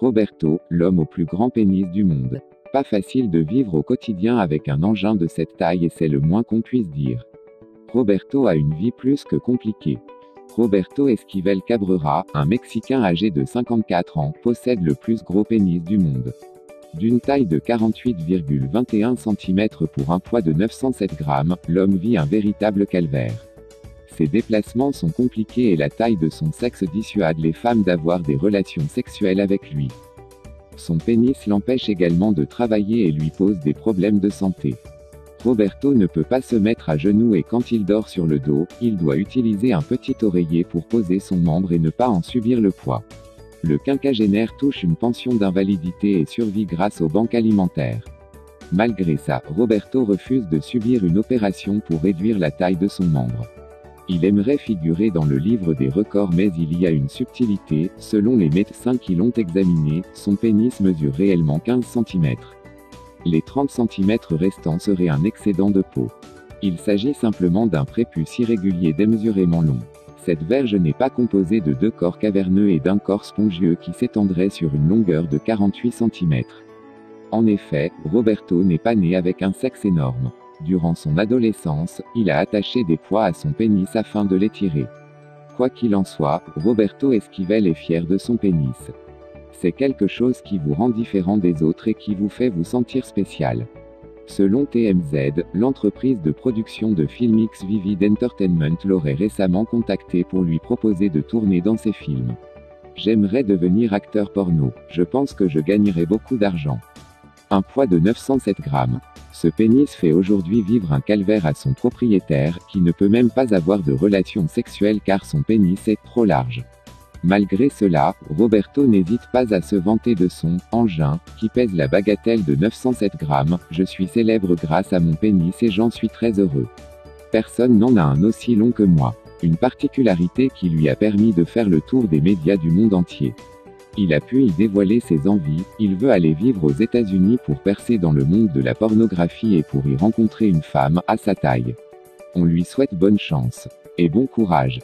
Roberto, l'homme au plus grand pénis du monde. Pas facile de vivre au quotidien avec un engin de cette taille et c'est le moins qu'on puisse dire. Roberto a une vie plus que compliquée. Roberto Esquivel Cabrera, un Mexicain âgé de 54 ans, possède le plus gros pénis du monde. D'une taille de 48,21 cm pour un poids de 907 grammes, l'homme vit un véritable calvaire. Ses déplacements sont compliqués et la taille de son sexe dissuade les femmes d'avoir des relations sexuelles avec lui. Son pénis l'empêche également de travailler et lui pose des problèmes de santé. Roberto ne peut pas se mettre à genoux et quand il dort sur le dos, il doit utiliser un petit oreiller pour poser son membre et ne pas en subir le poids. Le quinquagénaire touche une pension d'invalidité et survit grâce aux banques alimentaires. Malgré ça, Roberto refuse de subir une opération pour réduire la taille de son membre. Il aimerait figurer dans le livre des records mais il y a une subtilité, selon les médecins qui l'ont examiné, son pénis mesure réellement 15 cm. Les 30 cm restants seraient un excédent de peau. Il s'agit simplement d'un prépuce irrégulier démesurément long. Cette verge n'est pas composée de deux corps caverneux et d'un corps spongieux qui s'étendrait sur une longueur de 48 cm. En effet, Roberto n'est pas né avec un sexe énorme. Durant son adolescence, il a attaché des poids à son pénis afin de l'étirer. Quoi qu'il en soit, Roberto Esquivel est fier de son pénis. C'est quelque chose qui vous rend différent des autres et qui vous fait vous sentir spécial. Selon TMZ, l'entreprise de production de films X Vivid Entertainment l'aurait récemment contacté pour lui proposer de tourner dans ses films. J'aimerais devenir acteur porno, je pense que je gagnerais beaucoup d'argent. Un poids de 907 grammes. Ce pénis fait aujourd'hui vivre un calvaire à son propriétaire, qui ne peut même pas avoir de relations sexuelles car son pénis est trop large. Malgré cela, Roberto n'hésite pas à se vanter de son « engin », qui pèse la bagatelle de 907 grammes. « Je suis célèbre grâce à mon pénis et j'en suis très heureux. Personne n'en a un aussi long que moi. » Une particularité qui lui a permis de faire le tour des médias du monde entier. Il a pu y dévoiler ses envies, il veut aller vivre aux États-Unis pour percer dans le monde de la pornographie et pour y rencontrer une femme à sa taille. On lui souhaite bonne chance. Et bon courage.